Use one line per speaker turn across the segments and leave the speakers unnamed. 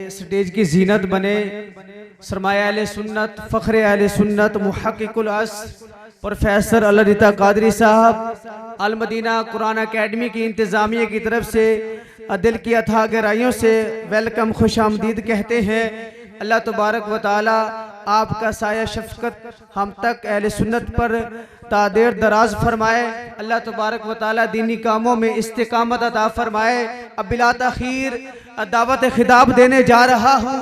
Stage की जीनत बने। सरमाया अहले सुन्नत, फ़ख्र अहले सुन्नत, मुहक्किकुल अस प्रोफेसर अल्लाह कादरी साहब अल मदीना कुरान अकेडमी की इंतज़ामिया की तरफ से दिल की अथाह गहराइयों से वेलकम, खुश आमदीद कहते हैं। अल्लाह तबारक व ताला आपका साया शफ़क़त हम तक अहले सुन्नत पर तादेर दराज फरमाए। अल्लाह तबारक व ताला दीनी कामों में इस्तिकामत अता फरमाए। अब बिला तख़ीर दावत खिताब देने जा रहा हूँ।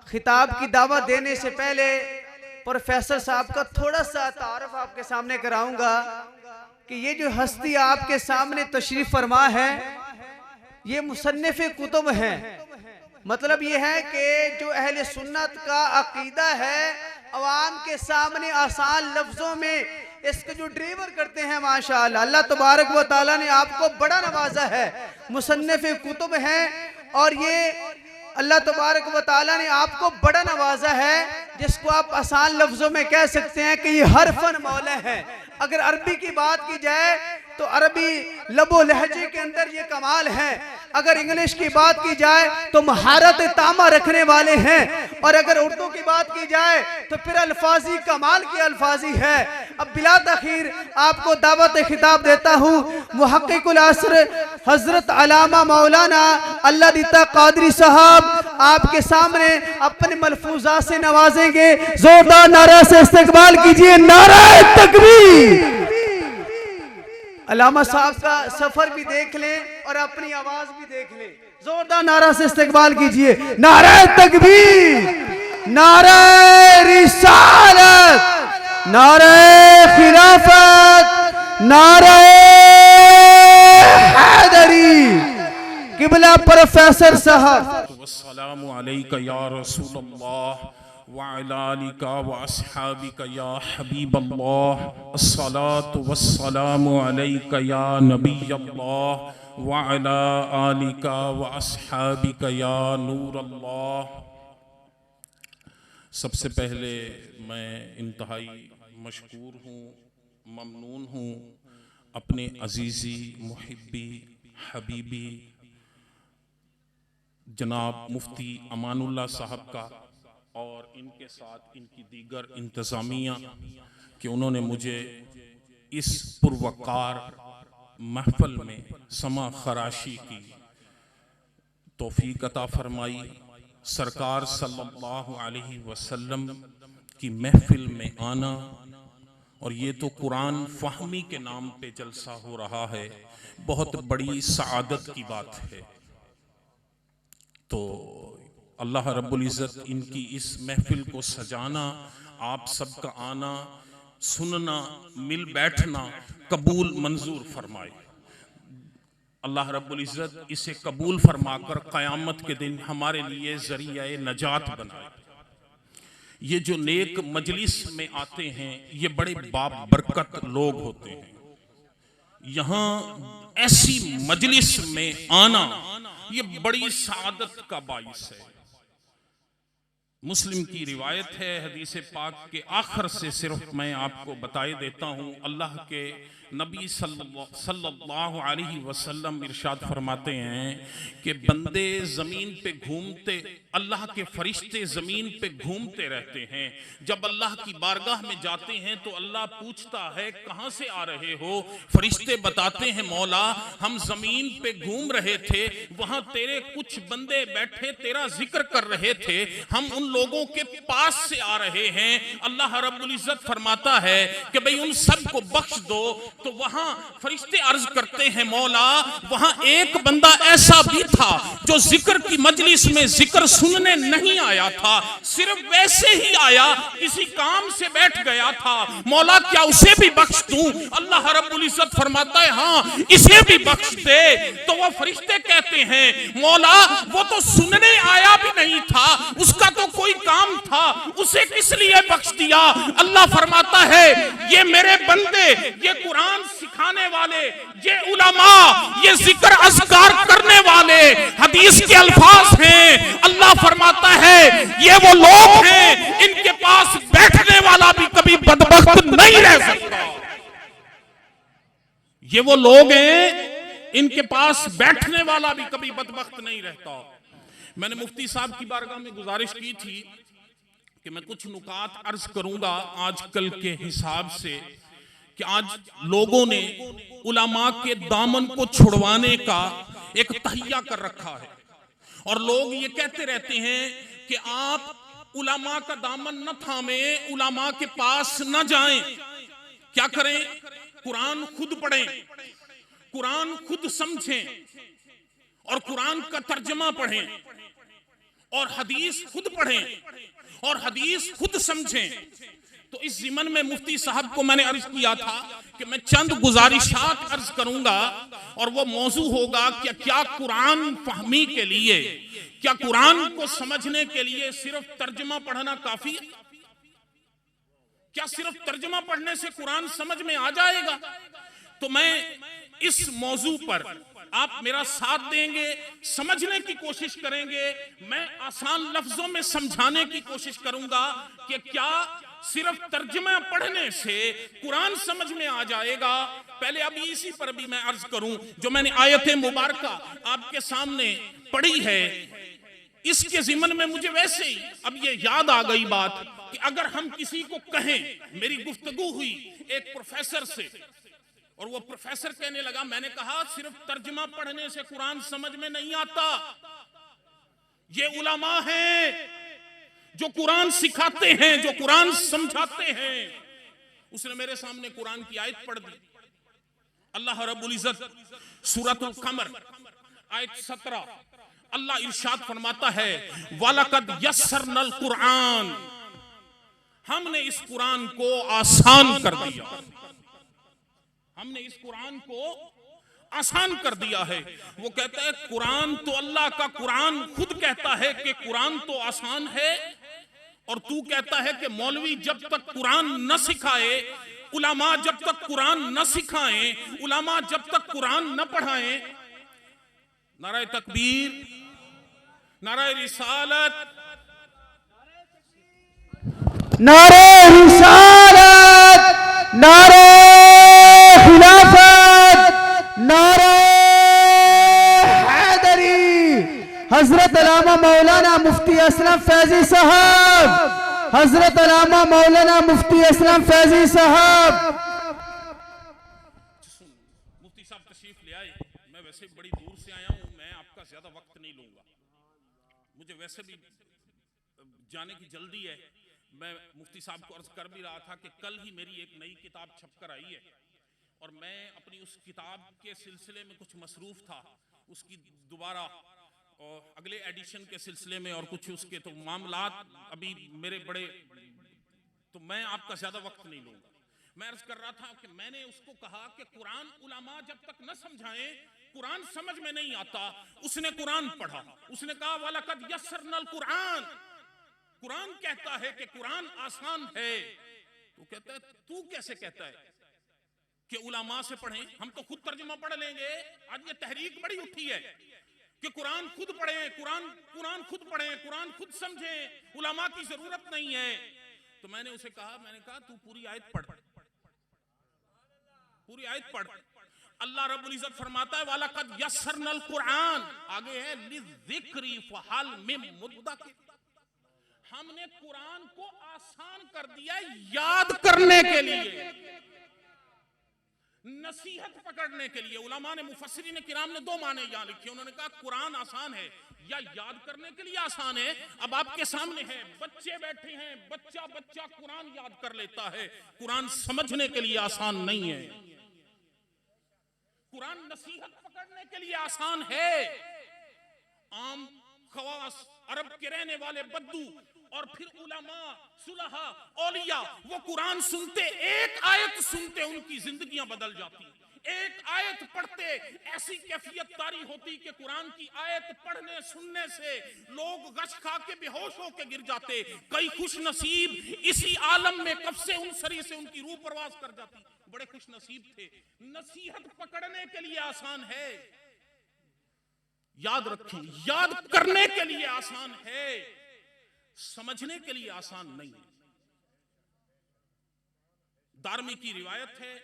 खिताब की दावत देने से पहले प्रोफेसर साहब का थोड़ा सा तारुफ आपके सामने कराऊंगा कि ये जो हस्ती आपके सामने तशरीफ फरमा है ये मुसन्निफ़े कुतुब हैं। मतलब ये है कि जो अहले सुन्नत का अकीदा है अवाम के सामने आसान लफ्जों में इसको जो डिलीवर करते हैं, माशाअल्लाह अल्लाह तबारक व ताला ने आपको बड़ा नवाजा है। मुसन्निफ़े कुतुब हैं और ये अल्लाह तबारक व ताला ने आपको बड़ा नवाजा है जिसको आप आसान लफ्जों में कह सकते हैं कि ये हर फन मौला है। अगर अरबी की बात की जाए तो अरबी लबो लहजे के अंदर ये कमाल है। अगर इंग्लिश की बात की जाए तो महारत तामा रखने वाले हैं, और अगर उर्दू की बात की जाए तो फिर अल्फाजी कमाल की अल्फाजी है। अब बिला तख़ीर आपको दावत खिताब देता हूँ। मुहक्किकुल असर हजरत अल्लामा मौलाना अल्लाह कादरी साहब आपके सामने अपने मलफूजा से नवाजेंगे। जोरदार नारा से इस्तकबाल कीजिए, नारा तकबीर। अल्लामा साहब का सफर भी देख लें और अपनी आवाज भी देख लें। जोरदार नारा से इस्तकबाल कीजिए, नारा तकबीर, नारा रिसालत, नारा खिलाफत, नारा हैदरी। किबला प्रोफेसर साहब।
वस्सलामु अलैका या रसूलल्लाह व अला आलिका व अस्हाबिका या हबीबल्लाह, अस्सलातु वस्सलामु अलैका या नबियल्लाह व अला आलिका व अस्हाबिका या नूरल्लाह। सबसे पहले मैं इंतहाई मशकूर हूँ, ममनून हूँ अपने अजीज़ी मुहिब्बी हबीबी जनाब मुफ्ती अमानुल्लाह साहब का और इनके साथ इनकी दीगर इंतज़ामिया कि उन्होंने मुझे इस पुरवकार महफल में समा खराशी की तौफीक अता फरमाई। सरकार सल्लल्लाहु अलैहि वसल्लम की महफिल में आना, और ये तो कुरान फ़हमी के नाम पे जलसा हो रहा है, बहुत बड़ी सआदत की बात है। तो अल्लाह रब्बुल इज़्ज़त इनकी इस महफिल को सजाना, आप सबका आना, सुनना, मिल बैठना कबूल मंजूर फरमाए। अल्लाह रब्बुल इज़्ज़त इसे कबूल फरमाकर क़यामत के दिन हमारे लिए ज़रिया नजात बनाए। ये जो नेक मजलिस में आते हैं ये बड़े बाबरकत लोग होते हैं। यहाँ ऐसी मजलिस में आना ये बड़ी सआदत का बाइस है। मुस्लिम की रिवायत है, हदीस पाक के आखिर से सिर्फ मैं आपको बताए देता हूँ। अल्लाह के नबी सल्लल्लाहु अलैहि वसल्लम इरशाद फरमाते हैं कि बंदे ज़मीन पे घूमते, अल्लाह के फरिश्ते ज़मीन पे घूमते रहते हैं। जब अल्लाह की बारगाह में जाते हैं तो अल्लाह पूछता है कहाँ से आ रहे हो? फरिश्ते बताते हैं मौला हम ज़मीन पे घूम रहे थे, वहाँ तेरे कुछ बंदे बैठे तेरा जिक्र कर रहे थे, हम उन लोगों के पास से आ रहे हैं। अल्लाह रब्बुल इज़्ज़त फरमाता है कि भाई उन सब को बख्श दो। तो वहां फरिश्ते अर्ज करते हैं मौला वहां एक बंदा ऐसा भी था जो जिक्र की मजलिस में जिक्र सुनने नहीं आया था, सिर्फ वैसे ही आया, किसी काम से बैठ गया था, मौला क्या उसे भी बख्श दूं? अल्लाह रब्बुल इज़्ज़त फरमाता है हाँ इसे भी बख्श दे। तो वो फरिश्ते कहते हैं मौला वो तो सुनने आया भी नहीं था, उसका तो कोई काम था, उसे किस लिए बख्श दिया? अल्लाह फरमाता है ये मेरे बंदे, ये कुरान सिखाने वाले, ये उलमा, ये जिक्र अज़कार करने वाले हदीस के अल्फाज हैं। अल्लाह फरमाता है ये वो लोग हैं इनके पास बैठने वाला भी कभी बदबख्त नहीं रह सकता। ये वो लोग हैं इनके पास बैठने वाला भी कभी बदबख्त नहीं रहता। मैंने मुफ्ती साहब की बारगाह में गुजारिश की थी कि मैं कुछ नुकात अर्ज करूंगा आजकल के हिसाब से, कि आज लोगों ने उलमा के दामन को छुड़वाने का एक तहिया कर रखा है, और लोग ये कहते रहते हैं कि आप उलमा का दामन न थामे, उलमा के पास न जाएं। क्या करें? कुरान खुद पढ़ें, कुरान खुद समझें, और कुरान का तर्जमा पढ़ें, और हदीस खुद पढ़ें और हदीस खुद समझें। तो इस ज़िमन में मुफ्ती साहब को मैंने अर्ज किया था कि मैं चंद गुजारिशात अर्ज करूंगा, और वो मौजू होगा कि क्या कुरान फहमी के लिए, क्या कुरान को समझने के लिए सिर्फ तर्जमा पढ़ना काफी है? क्या सिर्फ तर्जमा पढ़ने से कुरान समझ में आ जाएगा? तो मैं इस मौजू पर आप मेरा साथ देंगे, समझने की कोशिश करेंगे। मैं आसान लफ्जों में समझाने की कोशिश करूंगा कि क्या सिर्फ तर्जमा पढ़ने से कुरान समझ में आ जाएगा। पहले अभी इसी पर भी मैं अर्ज करूं, जो मैंने आयत मुबारका आपके सामने पढ़ी है, इसके ज़िमन में मुझे वैसे ही अब ये याद आ गई बात कि अगर हम किसी को कहें, मेरी गुफ्तगू हुई एक प्रोफेसर से, और वो प्रोफेसर कहने लगा, मैंने कहा सिर्फ तर्जमा पढ़ने से कुरान समझ में नहीं आता, ये उलमा हैं जो कुरान सिखाते हैं, जो कुरान समझाते हैं। उसने मेरे सामने कुरान की आयत पढ़ दी। अल्लाह रब्बुल इज्जत सूरतुल कमर आयत 17, अल्लाह इरशाद फरमाता है, वलकद यस्सरनल कुरान, हमने इस कुरान को आसान कर दिया, हमने इस कुरान को आसान कर दिया है। वो कहता है कुरान तो, अल्लाह का कुरान खुद कहता है कि कुरान तो आसान है, और तू कहता है कि मौलवी जब तक कुरान न सिखाए, उलमा जब तक कुरान न सिखाएं, उलमा जब तक कुरान न पढ़ाएं। नाराए तकबीर, नाराए रिसालत,
नारे रिसालत, नारे खिलाफत, नारे हैदरी। हजरत अल्लामा मौलाना मुफ्ती असलम फैजी साहब, हजरत अल्लामा मौलाना मुफ्ती असलम फैजी साहब।
मुफ्ती साहब तशरीफ ले आए। मैं वैसे बड़ी दूर से आया हूं, मैं आपका ज्यादा वक्त नहीं लूंगा, मुझे वैसे भी जाने की जल्दी है। मैं मुफ्ती साहब को अर्ज कर भी रहा था कि कल ही मेरी एक नई किताब छपकर आई है, और मैं अपनी उस किताब के सिलसिले में कुछ मसरूफ था, उसकी दोबारा और अगले एडिशन के सिलसिले में और कुछ उसके तो मामलात अभी मेरे बड़े, तो मैं आपका ज्यादा वक्त नहीं लूंगा। मैं अर्ज कर रहा था कि मैंने उसको कहा कि कुरान उलमा जब तक न समझाएं, कुरान समझ में नहीं आता। उसने कुरान पढ़ा, उसने कहा वलकद यस्सरनल कुरान, कुरान कहता है कि कुरान आसान है। तो कहता है तू कैसे कहता है कि उलमा से पढ़ें, हम तो खुद तर्जुमा पढ़ लेंगे। आज ये तहरीक बड़ी उठी है कि कुरान खुद पढ़ें, कुरान खुद पढ़ें, कुरान खुद समझें, उलमा की जरूरत नहीं है। तो मैंने उसे कहा, मैंने कहा तू पूरी आयत पढ़, पूरी आयत पढ़। अल्लाह रब्बुल इज्जत फरमाता है वलकद यस्सरनल कुरान, आगे है लिज़िक्री फहल मिन मुद्दकिर, हमने कुरान को आसान कर दिया याद करने के लिए, नसीहत पकड़ने के लिए। उलमा ने, मुफस्सिरीन किराम ने दो माने यहां लिखे। उन्होंने कहा कुरान आसान है या याद करने के लिए आसान है। अब आपके सामने है, बच्चे बैठे हैं, बच्चा बच्चा कुरान याद कर लेता है, कुरान समझने के लिए आसान नहीं है। कुरान नसीहत पकड़ने के लिए आसान है। आम खवास, अरब के रहने वाले बद्दू और फिर उलमा, सुलहा, औलिया, वो कुरान सुनते, एक आयत सुनते उनकी जिंदगियां बदल जाती। एक आयत पढ़ते ऐसी कैफियत तारी होती कि कुरान की आयत पढ़ने सुनने से लोग गश खा के बेहोश होकर गिर जाते। कई खुश नसीब इसी आलम में कब से उन सरी से उनकी रूह परवास कर जाती, बड़े खुश नसीब थे। नसीहत पकड़ने के लिए आसान है, याद रखें, याद करने के लिए आसान है, समझने के लिए आसान नहीं है। दारमी की रिवायत है,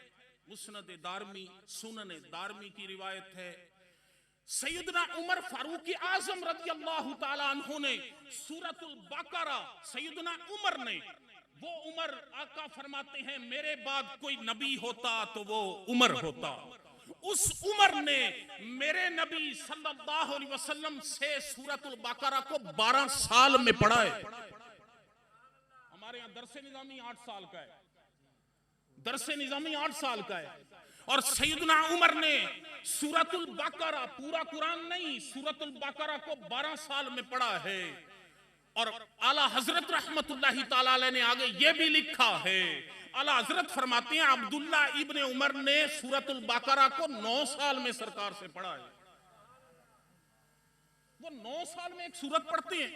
मुस्नद दारमी, सुनन दारमी की रिवायत है, सैयदना उमर फारूक आजम रज़ी अल्लाह ताला अन्हु ने सूरतुल बकरा, सैयदना उमर ने, वो उमर आका फरमाते हैं मेरे बाद कोई नबी होता तो वो उमर होता, उस उमर ने मेरे नबी सल्लल्लाहु अलैहि वसल्लम से सूरतुल बकरा को 12 साल में पढ़ा है। हमारे यहाँ दरसे निजामी 8 साल का है, दरसे निजामी 8 साल का है, और सैयदना उमर ने सूरतुल बकरा, पूरा कुरान नहीं, सूरतुल बकरा को 12 साल में पढ़ा है। और आला हजरत रहमतुल्लाहि ताला अलैह ने आगे ये भी लिखा है, आला हजरत फरमाते हैं अब्दुल्ला इब्ने उमर ने सूरतुल बकरा को 9 साल में सरकार से पढ़ा है। वो 9 साल में एक सूरत पढ़ते हैं,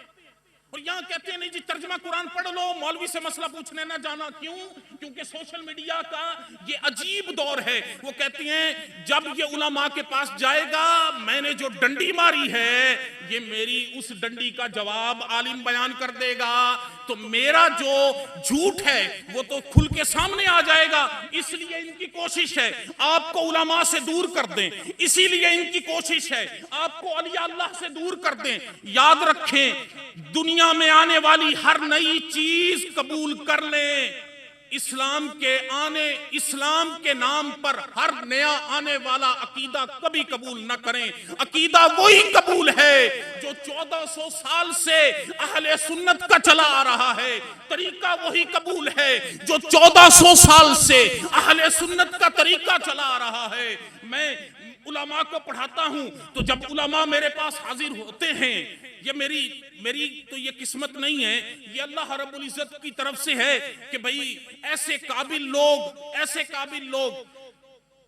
और यहां कहते हैं नहीं जी तर्जुमा कुरान पढ़ लो, मौलवी से मसला पूछने ना जाना। क्यों? क्योंकि सोशल मीडिया का ये अजीब दौर है। वो कहती हैं जब ये उलमा के पास जाएगा, मैंने जो डंडी मारी है ये मेरी उस डंडी का जवाब आलिम बयान कर देगा, तो मेरा जो झूठ है वो तो खुल के सामने आ जाएगा। इसलिए इनकी कोशिश है आपको उलमा से दूर कर दें, इसीलिए इनकी कोशिश है आपको अलिया अल्लाह से दूर कर दें। याद रखें दुनिया में आने वाली हर नई चीज कबूल कर लें, इस्लाम के नाम पर हर नया आने वाला अकीदा कभी कबूल न करें। अकीदा वही कबूल है जो 1400 साल से अहले सुन्नत का चला आ रहा है, तरीका वही कबूल है जो 1400 साल से अहले सुन्नत का तरीका चला आ रहा है। मैं उलमा को पढ़ाता हूं तो जब उलमा मेरे पास हाजिर होते हैं, ये मेरी तो ये किस्मत नहीं है, ये अल्लाह रब्बुल इज्जत की तरफ से है कि भाई ऐसे काबिल लोग,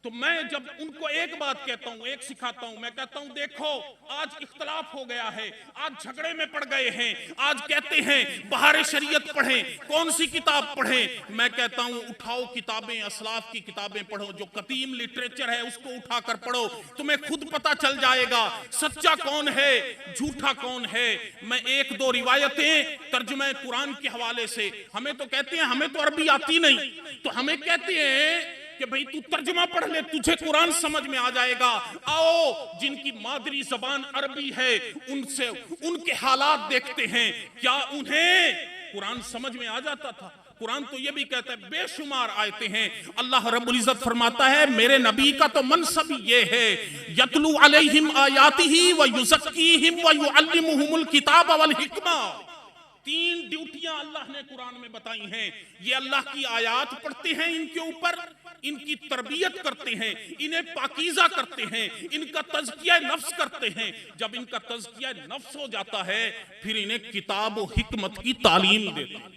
तो मैं जब उनको एक बात कहता हूं, एक सिखाता हूं, मैं कहता हूं देखो आज इख्तलाफ हो गया है, आज झगड़े में पड़ गए हैं, आज कहते हैं बहारे शरीयत पढ़ें, कौन सी किताब पढ़ें? मैं कहता हूं उठाओ किताबें, असलाफ की किताबें पढ़ो, जो कदीम लिटरेचर है उसको उठाकर पढ़ो, तुम्हें खुद पता चल जाएगा सच्चा कौन है झूठा कौन है। मैं एक दो रिवायतें तर्जुमा कुरान के हवाले से, हमें तो कहते हैं हमें तो अरबी आती नहीं, तो हमें कहते हैं कि भाई तू तर्जुमा पढ़ ले, तुझे कुरान समझ में आ जाएगा। आओ जिनकी मादरी जबान अरबी है उनसे उनके हालात देखते हैं, क्या उन्हें कुरान समझ में आ जाता था? कुरान तो ये भी कहता है बेशुमार आयतें हैं। अल्लाह रब्बुल इज्जत फरमाता है मेरे नबी का तो मनसब ये है, यतलू अलैहिम आयातिही व युज़क्कीहिम व युअल्लिमुहुमुल किताब वल हिकमा। 3 ड्यूटियां अल्लाह ने कुरान में बताई हैं। ये अल्लाह की आयात पढ़ते हैं, इनके ऊपर इनकी तरबियत करते हैं, इन्हें पाकीज़ा करते हैं, इनका तज़किया नफ्स करते हैं। जब इनका तज़किया नफ्स हो जाता है फिर इन्हें किताब और हिकमत की तालीम देते हैं।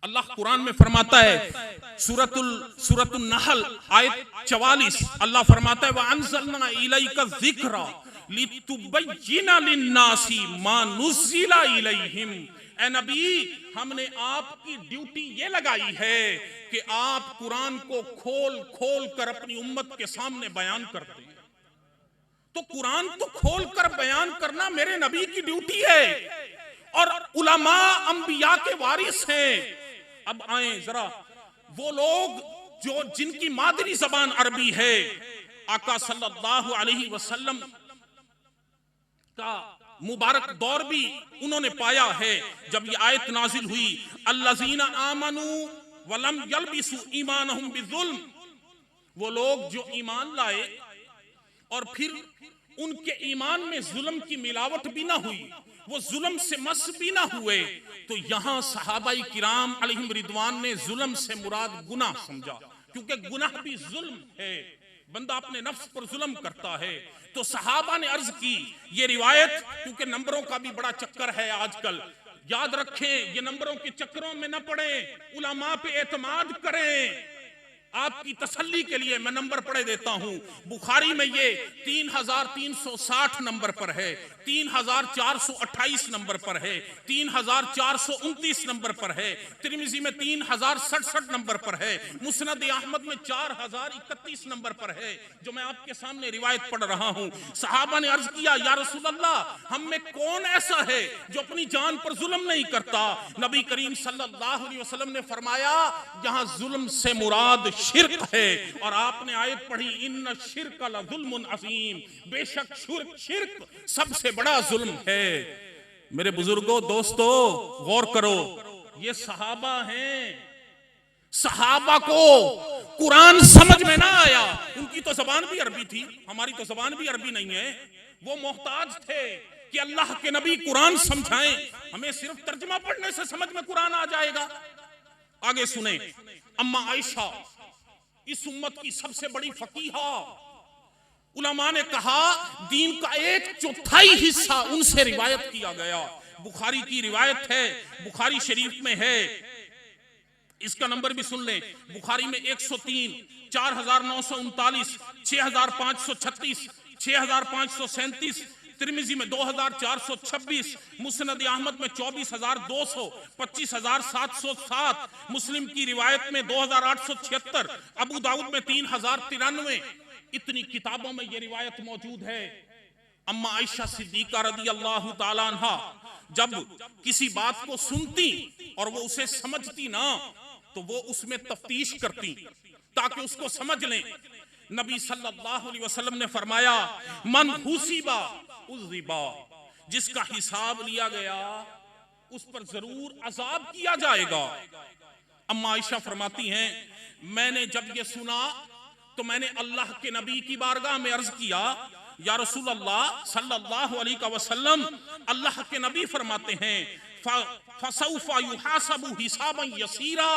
अल्लाह कुरान में फरमाता है सूरतुल नहल आयत 44, अल्लाह फरमाता है व अंज़लना इलैका ज़िक्रा लितुबय्यिना लिन्नासी मा नुज़्ज़िला इलैहिम। ए नबी हमने आपकी ड्यूटी ये लगाई है कि आप कुरान को खोल खोल कर अपनी उम्मत के सामने बयान करते हैं। तो कुरान को खोल कर बयान करना मेरे नबी की ड्यूटी है, और उलमा अंबिया के वारिस हैं। अब आए जरा वो लोग जो जिनकी मादरी जबान अरबी है, आका सल्लल्लाहु अलैहि वसल्लम का मुबारक दौर भी उन्होंने पाया है जब ये आयत नाजिल हुई, अल्लज़ीना आमनू वलम यल्बिसू ईमानहुम बिज़ुल्म। वो लोग जो ईमान लाए और फिर उनके ईमान में जुल्म की मिलावट भी ना हुई, वो जुल्म से मस भी ना हुए। तो यहां सहाबाई किराम अलैहिम रिदवान ने जुल्म से मुराद गुनाह समझा, क्योंकि गुनाह भी जुल्म है, बंदा अपने नफ्स पर जुल्म करता है। तो सहाबा ने अर्ज की ये रिवायत, क्योंकि नंबरों का भी बड़ा चक्कर है आजकल, याद रखें ये नंबरों के चक्करों में न पड़े, उलमा पे एतमाद करें। आपकी तसल्ली के लिए मैं नंबर पढ़े देता हूं। बुखारी में ये 3360 नंबर पर है, 3428 नंबर पर है, 3429 नंबर पर है, तिरमिजी में 3067 नंबर पर है, मुस्नद अहमद में 4031 नंबर पर है, जो मैं आपके सामने रिवायत पढ़ रहा हूं। सहाबा ने अर्ज किया या रसूल अल्लाह हम में कौन ऐसा है जो अपनी जान पर जुल्म नहीं करता? नबी करीम सल्लल्लाहु अलैहि वसल्लम ने फरमाया यहां जुल्म से मुराद शिर्क है। और आपने आयत पढ़ी, इन्न शिर्क लज़ुल्मुन अज़ीम, बेशक शिर्क सबसे बड़ा जुल्म है। मेरे बुजुर्गों, दोस्तों, गौर करो, ये सहाबा हैं। सहाबा को कुरान समझ में ना आया, उनकी तो जबान भी अरबी थी, हमारी तो जबान भी अरबी नहीं है। वो मोहताज थे कि अल्लाह के नबी कुरान समझाएं, हमें सिर्फ तर्जुमा पढ़ने से समझ में कुरान आ जाएगा। आगे सुने, अम्मा आयशा इस उम्मत की सबसे बड़ी फकीहा, उलमा ने कहा दीन का 1/4 हिस्सा उनसे रिवायत किया गया। बुखारी की रिवायत है, बुखारी शरीफ में है, इसका नंबर भी सुन लें, बुखारी में 103, 4939, 6536, 6537, तिरमिजी में 2426, मुस्नद अहमद में 24200, 25707, मुस्लिम की रिवायत में 2876, अबू दाऊद में 3093, इतनी किताबों में ये रिवायत मौजूद है। अम्मा आयशा सिद्दीका रज़ी अल्लाह ताला अन्हा जब किसी बात को सुनती और वो उसे समझती ना, तो वो उसमें तफ्तीश करती ताकि उसको समझ लें। नबी सल्लल्लाहु अलैहि वसल्लम ने फरमाया, मन हुसीबा उज़िबा, जिसका हिसाब लिया गया उस पर जरूर अजाब किया जाएगा। अम्मा आयशा फरमाती हैं, मैंने जब ये सुना तो मैंने अल्लाह के नबी की बारगाह में अर्ज किया, या रसूल अल्लाह सल्लल्लाहु अलैहि वसल्लम, अल्लाह के नबी फरमाते हैं फसौफा युहासबु हिसाबन यसीरा,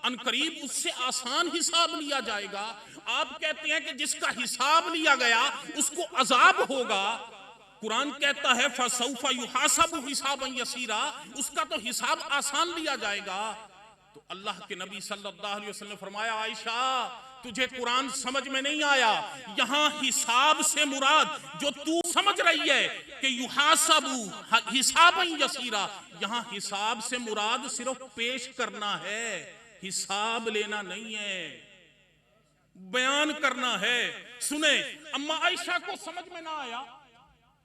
अनकरीब उससे आसान हिसाब लिया जाएगा। आप कहते हैं कि जिसका हिसाब लिया गया उसको अजाब होगा, कुरान कहता है फसौफा युहासबु हिसाबन यसीरा, उसका तो हिसाब आसान लिया जाएगा। तो अल्लाह के नबी सल्लल्लाहु अलैहि वसल्लम ने फरमाया, आयशा तुझे कुरान समझ में नहीं आया, यहां हिसाब से मुराद जो तू समझ रही है कि युहासबु हिसाबन यसीरा, यहां हिसाब से मुराद सिर्फ पेश करना है, हिसाब लेना नहीं है, बयान करना है। सुने, अम्मा आयशा को समझ में ना आया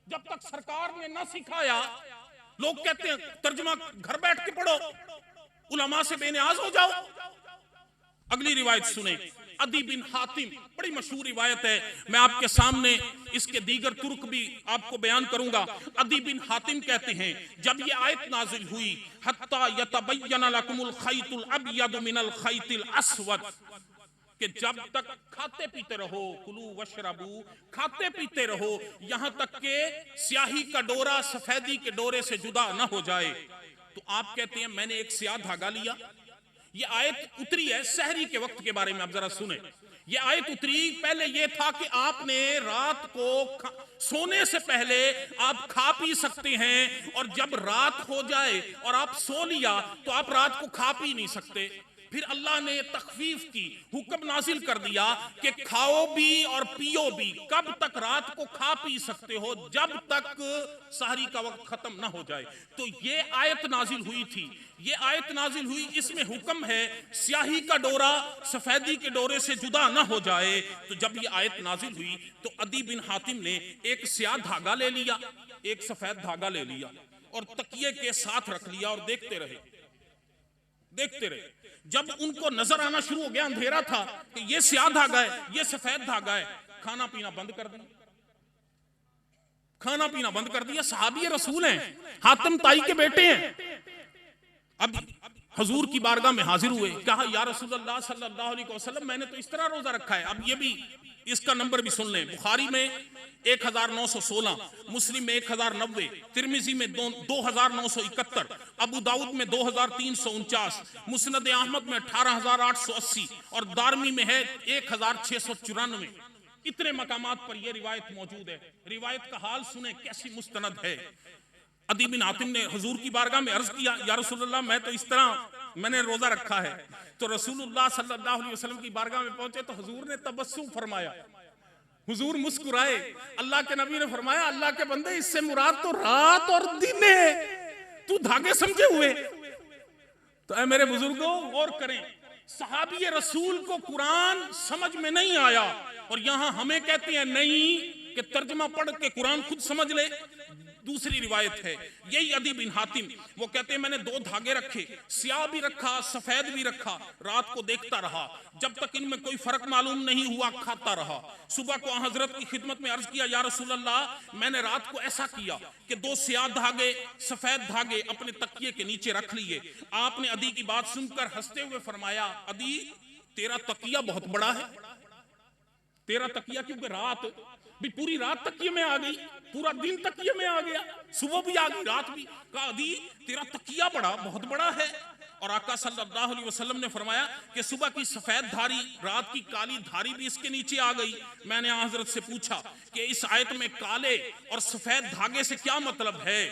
जब तक सरकार ने ना सिखाया। लोग कहते हैं तर्जुमा घर बैठ के पढ़ो, उलमा से बेनियाज हो जाओ। अगली रिवायत सुने, अदी बिन हातिम, बड़ी मशहूर रिवायत है, मैं आपके सामने इसके दीगर तुर्क भी आपको बयान करूंगा। अदी बिन हातिम कहते हैं, जब ये आयत नाजिल हुई, हत्ता यतबय्यन लकुमुल खैतुल अबयद मिनल खैतिल अस्वद, कि जब तक खाते पीते रहो, कुलू वशरबू, खाते पीते रहो, यहां तक के स्याही का डोरा सफेदी के डोरे से जुदा ना हो जाए। तो आप कहते हैं मैंने एक स्याह धागा लिया। ये आयत उतरी है सहरी के वक्त के बारे में, आप जरा सुने। ये आयत उतरी, पहले ये था कि आपने रात को सोने से पहले आप खा पी सकते हैं, और जब रात हो जाए और आप सो लिया तो आप रात को खा पी नहीं सकते। फिर अल्लाह ने तखफीफ की, हुक्म नाजिल कर दिया कि खाओ भी और पियो भी। कब तक रात को खा पी सकते हो? जब तक सहरी का वक्त खत्म ना हो जाए। तो ये आयत नाजिल हुई थी। ये आयत नाजिल हुई, इसमें हुक्म है स्याही का डोरा सफेदी के डोरे से जुदा ना हो जाए। तो जब ये आयत नाजिल हुई तो अदी बिन हातिम ने एक स्याह धागा ले लिया, एक सफेद धागा ले लिया और तकिए के साथ रख लिया और देखते रहे, देखते रहे। जब उनको नजर आना शुरू हो गया, अंधेरा था, कि ये स्याह धागा है, ये सफेद धागा है, खाना पीना बंद कर दिया, खाना पीना बंद कर दिया। सहाबी रसूल हैं, हातिम ताई के बेटे हैं। अब हुजूर की बारगाह में हाजिर हुए, कहा या रसूलल्लाह सल्लल्लाहु अलैहि वसल्लम, मैंने तो इस तरह रोजा रखा है। अब ये भी, इसका नंबर भी सुन लें। बुखारी में 1916, मुस्लिम में 1090, तिरमिजी में 2971, अबू दाऊद में 2349, मुस्नद अहमद में 18880 और दारमी में है 1694। इतने मकामात पर यह रिवायत मौजूद है। रिवायत का हाल सुने कैसी मुस्तनद है। अदी बिन हातिम ने हुजूर की बारगाह में अर्ज किया, या रसूलुल्लाह मैं तो इस तरह मैंने रोजा रखा है। तो रसूलुल्लाह सल्लल्लाहु अलैहि वसल्लम की बारगाह में पहुंचे तो हुजूर ने तबस्सुम फरमाया, हुजूर मुस्कुराए। अल्लाह के नबी ने फरमाया, अल्लाह के बंदे, इससे मुराद तो रात और दिन है, तू धागे समझे हुए। तो ऐ मेरे बुजुर्गों, गौर करें, सहाबी रसूल को कुरान समझ में नहीं आया और यहां हमें कहते हैं नहीं कि तर्जुमा पढ़ के कुरान खुद समझ ले। दूसरी रिवायत है, यही अदी बिन हातिम, वो कहते हैं मैंने 2 धागे रखे, स्याह भी रखा सफेद भी रखा, रात को देखता रहा, जब तक इनमें कोई फर्क मालूम नहीं हुआ खाता रहा। सुबह को हजरत की खिदमत में अर्ज किया, या रसूल अल्लाह मैंने रात को ऐसा किया कि 2 स्याह धागे सफेद धागे अपने तकिए के नीचे रख लिए। आपने अदी की बात सुनकर हंसते हुए फरमाया, अदी तेरा तकिया बहुत बड़ा है, तेरा तकिया, क्योंकि रात भी पूरी रात तकिए में आ गई, पूरा दिन तकिए में आ गया, सुबह भी आ गई रात भी। कहा अदी तेरा तकिया बहुत बड़ा है। और आका सल्लल्लाहु अलैहि वसल्लम ने फरमाया कि सुबह की सफेद धारी रात की काली धारी भी इसके नीचे आ गई। मैंने हजरत से पूछा कि इस आयत में काले और सफेद धागे से क्या मतलब है,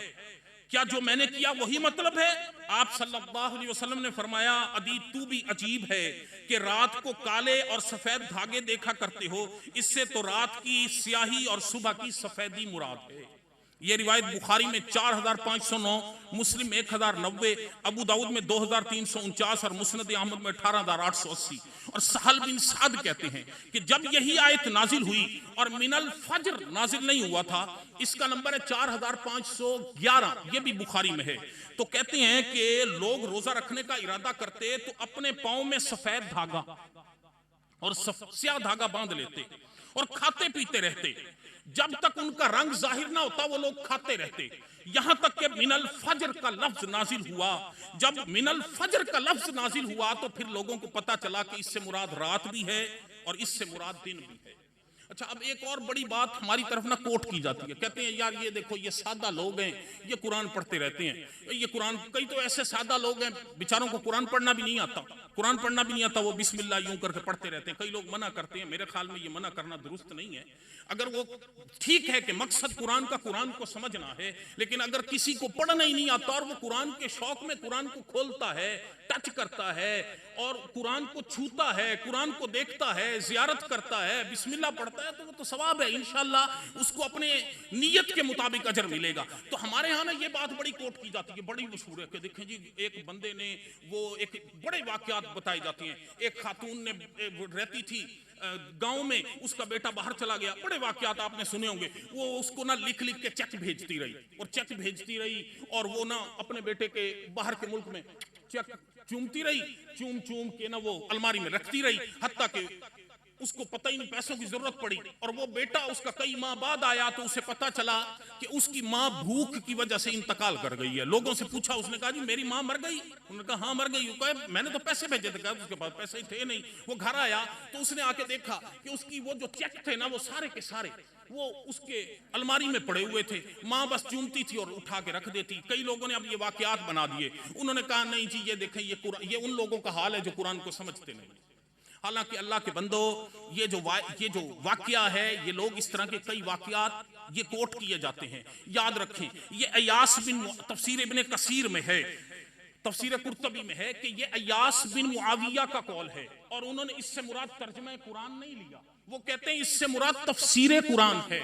क्या जो मैंने किया वही मतलब है? आप सल्लल्लाहु अलैहि वसल्लम ने फरमाया, अदी तू भी अजीब है कि रात को काले और सफेद धागे देखा करते हो, इससे तो रात की स्याही और सुबह की सफेदी मुराद है। ये रिवायत बुखारी में 4509, मुस्लिम में 1090, अबू दाऊद में 2349 और मुस्नद अहमद में 18880। और सहल बिन साद कहते हैं कि जब यही आयत नाजिल हुई और मिनल फज्र नाजिल नहीं हुआ था, इसका नंबर है 4511, ये भी बुखारी में है। तो कहते हैं कि लोग रोजा रखने का इरादा करते तो अपने पांव में सफेद धागा और स्याह धागा बांध लेते और खाते पीते रहते, जब तक उनका रंग जाहिर ना होता वो लोग खाते रहते, यहां तक कि मिनल फज्र का लफ्ज नाजिल हुआ। जब मिनल फज्र का लफ्ज नाजिल हुआ तो फिर लोगों को पता चला कि इससे मुराद रात भी है और इससे मुराद दिन भी है। अच्छा, अब एक और बड़ी बात हमारी तरफ ना कोट की जाती है, कहते हैं यार ये देखो ये सादा लोग हैं, ये कुरान पढ़ते रहते हैं, ये कुरान, कई तो ऐसे सादा लोग हैं बेचारों को कुरान पढ़ना भी नहीं आता, कुरान पढ़ना भी नहीं आता, वो बिस्मिल्लाह यूं करके पढ़ते रहते हैं। कई लोग मना करते हैं, मेरे ख्याल में ये मना करना दुरुस्त नहीं है। अगर वो ठीक है कि मकसद कुरान का कुरान को समझना है, लेकिन अगर किसी को पढ़ना ही नहीं आता और वो कुरान के शौक में कुरान को खोलता है, टच करता है और कुरान को छूता है, कुरान को देखता है, जियारत करता है, बिस्मिल्लाह पढ़ता है, तो वो तो सवाब है, इंशाअल्लाह उसको अपने नियत के मुताबिक अजर मिलेगा। तो हमारे यहाँ ना ये बात बड़ी कोट की जाती है, बड़ी मशहूर है कि देखें जी एक बंदे ने वो एक बड़े वाकयात बताई जाती हैं। एक खातून ने रहती थी गांव में, उसका बेटा बाहर चला गया, बड़े वाकयात आपने सुने होंगे। वो उसको ना लिख लिख के चेक भेजती रही और चेक भेजती रही और वो ना अपने बेटे के बाहर के मुल्क में चेक चूमती रही, चूम चूम के ना वो अलमारी में रखती रही, हत्ता के उसको पता ही नहीं पैसों की जरूरत पड़ी। और वो बेटा उसका कई माह बाद आया तो उसे पता चला कि उसकी माँ भूख की वजह से इंतकाल कर गई है। लोगों से पूछा, उसने कहा जी मेरी माँ मर गई। उन्होंने कहा हाँ मर गई। वो कहा मैंने तो पैसे भेजे थे, कहा उसके पास पैसे ही थे नहीं। वो घर आया तो उसने आके देखा कि उसकी वो जो चेक थे ना वो सारे के सारे वो उसके अलमारी में पड़े हुए थे। माँ बस चूमती थी और उठा के रख देती। कई लोगों ने अब ये वाकयात बना दिए। उन्होंने कहा नहीं जी ये देखें ये उन लोगों का हाल है जो कुरान को समझते नहीं। हालांकि अल्लाह के बंदो ये जो वाकया है, ये लोग इस तरह के कई वाकयात ये कोट किए जाते हैं। याद रखें ये अयास बिन तफसीर इब्ने कसीर में है, तफसीर कुर्तबी में है कि ये अयास बिन मुआविया का कौल है और उन्होंने इससे मुराद तर्जुमा कुरान नहीं लिया। वो कहते हैं इससे मुराद तफसीर कुरान है,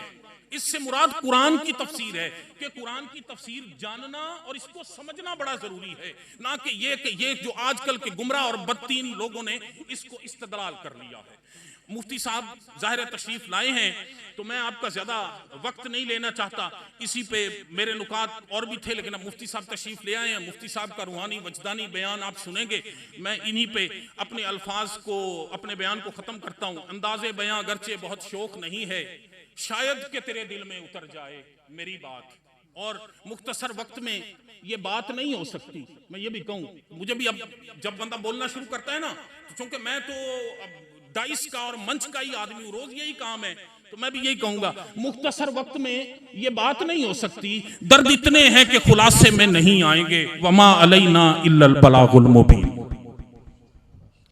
इससे मुराद कुरान की तफसीर है कि कुरान की तफसीर जानना और इसको समझना बड़ा जरूरी है, ना कि ये जो आजकल के गुमराह और बदतीन लोगों ने इसको इस्तदलाल कर लिया है। मुफ्ती साहब जाहिर तशरीफ लाए हैं तो मैं आपका ज्यादा वक्त नहीं लेना चाहता। इसी पे मेरे नुकात और भी थे लेकिन अब मुफ्ती साहब तशरीफ ले आए हैं। मुफ्ती साहब का रूहानी वजदानी बयान आप सुनेंगे। मैं इन्हीं पे अपने अल्फाज को, अपने बयान को खत्म करता हूँ। अंदाजे बयां अगरचे बहुत शौक नहीं है, शायद कि तेरे दिल में उतर जाए मेरी बात, और मुख्तसर वक्त में ये बात नहीं हो सकती। मैं ये भी कहूँ, मुझे भी अब जब बंदा बोलना शुरू करता है ना, तो चूंकि मैं तो अब डाइस का और मंच का ही आदमी हूँ, रोज यही काम है, तो मैं भी यही कहूंगा मुख्तसर वक्त में ये बात नहीं हो सकती। दर्द इतने हैं कि खुलासे में नहीं आएंगे। वमा अलैना इल्लल बलागुल मुबीन।